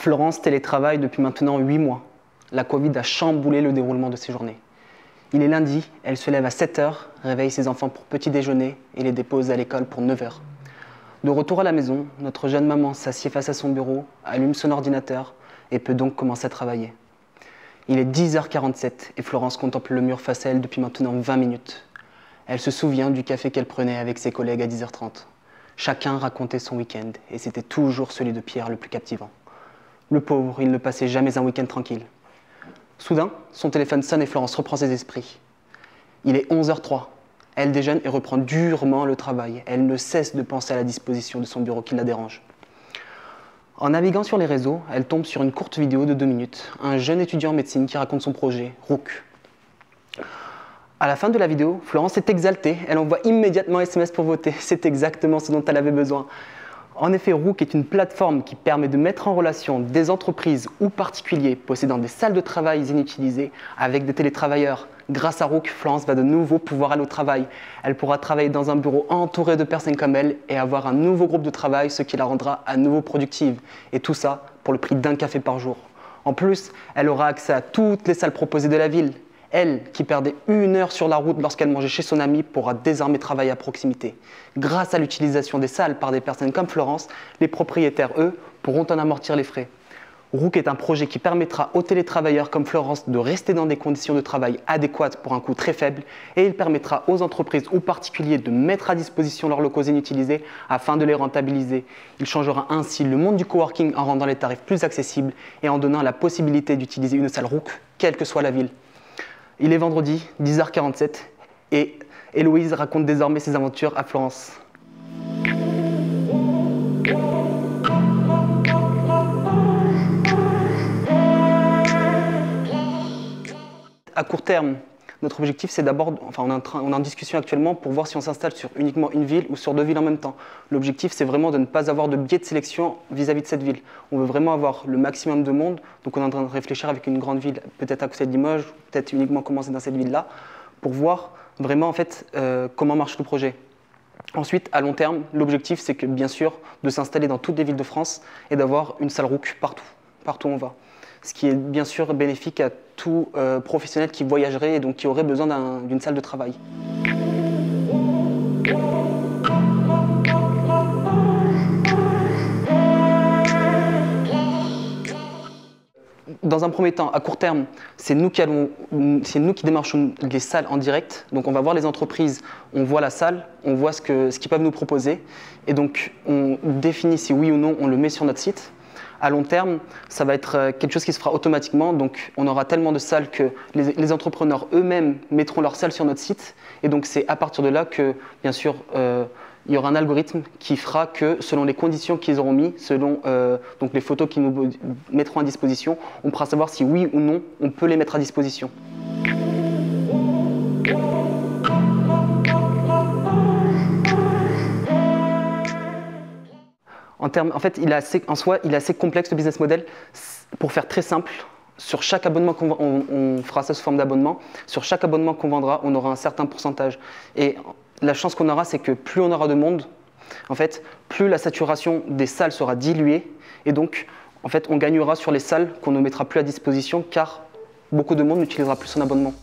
Florence télétravaille depuis maintenant 8 mois. La Covid a chamboulé le déroulement de ses journées. Il est lundi, elle se lève à 7 h, réveille ses enfants pour petit déjeuner et les dépose à l'école pour 9 h. De retour à la maison, notre jeune maman s'assied face à son bureau, allume son ordinateur et peut donc commencer à travailler. Il est 10 h 47 et Florence contemple le mur face à elle depuis maintenant 20 minutes. Elle se souvient du café qu'elle prenait avec ses collègues à 10 h 30. Chacun racontait son week-end et c'était toujours celui de Pierre le plus captivant. Le pauvre, il ne passait jamais un week-end tranquille. Soudain, son téléphone sonne et Florence reprend ses esprits. Il est 11 h 03. Elle déjeune et reprend durement le travail. Elle ne cesse de penser à la disposition de son bureau qui la dérange. En naviguant sur les réseaux, elle tombe sur une courte vidéo de 2 minutes. Un jeune étudiant en médecine qui raconte son projet, Rook. À la fin de la vidéo, Florence est exaltée. Elle envoie immédiatement SMS pour voter. C'est exactement ce dont elle avait besoin. En effet, Rook est une plateforme qui permet de mettre en relation des entreprises ou particuliers possédant des salles de travail inutilisées avec des télétravailleurs. Grâce à Rook, Florence va de nouveau pouvoir aller au travail. Elle pourra travailler dans un bureau entouré de personnes comme elle et avoir un nouveau groupe de travail, ce qui la rendra à nouveau productive. Et tout ça pour le prix d'un café par jour. En plus, elle aura accès à toutes les salles proposées de la ville. Elle, qui perdait 1 heure sur la route lorsqu'elle mangeait chez son amie, pourra désormais travailler à proximité. Grâce à l'utilisation des salles par des personnes comme Florence, les propriétaires, eux, pourront en amortir les frais. Rook est un projet qui permettra aux télétravailleurs comme Florence de rester dans des conditions de travail adéquates pour un coût très faible et il permettra aux entreprises ou particuliers de mettre à disposition leurs locaux inutilisés afin de les rentabiliser. Il changera ainsi le monde du coworking en rendant les tarifs plus accessibles et en donnant la possibilité d'utiliser une salle Rook, quelle que soit la ville. Il est vendredi, 10 h 47 et Héloïse raconte désormais ses aventures à Florence. À court terme, notre objectif c'est d'abord, on est en discussion actuellement pour voir si on s'installe sur uniquement une ville ou sur 2 villes en même temps. L'objectif c'est vraiment de ne pas avoir de biais de sélection vis-à-vis de cette ville. On veut vraiment avoir le maximum de monde, donc on est en train de réfléchir avec une grande ville, peut-être à côté de Limoges, peut-être uniquement commencer dans cette ville-là, pour voir vraiment en fait comment marche le projet. Ensuite, à long terme, l'objectif c'est que bien sûr de s'installer dans toutes les villes de France et d'avoir une salle Rook partout où on va. Ce qui est bien sûr bénéfique à tout professionnel qui voyagerait et donc qui aurait besoin d'une salle de travail. Dans un premier temps, à court terme, c'est nous qui démarchons les salles en direct. Donc on va voir les entreprises, on voit la salle, on voit ce qu'ils peuvent nous proposer. Et donc on définit si oui ou non on le met sur notre site. À long terme, ça va être quelque chose qui se fera automatiquement. Donc on aura tellement de salles que les entrepreneurs eux-mêmes mettront leurs salles sur notre site. Et donc c'est à partir de là que, bien sûr, il y aura un algorithme qui fera que, selon les conditions qu'ils auront mis, selon donc les photos qu'ils nous mettront à disposition, on pourra savoir si oui ou non on peut les mettre à disposition. En fait, en soi, il est assez complexe le business model. Pour faire très simple, sur chaque abonnement on fera ça sous forme d'abonnement. Sur chaque abonnement qu'on vendra, on aura un certain pourcentage. Et la chance qu'on aura, c'est que plus on aura de monde, en fait, plus la saturation des salles sera diluée. Et donc, en fait, on gagnera sur les salles qu'on ne mettra plus à disposition car beaucoup de monde n'utilisera plus son abonnement.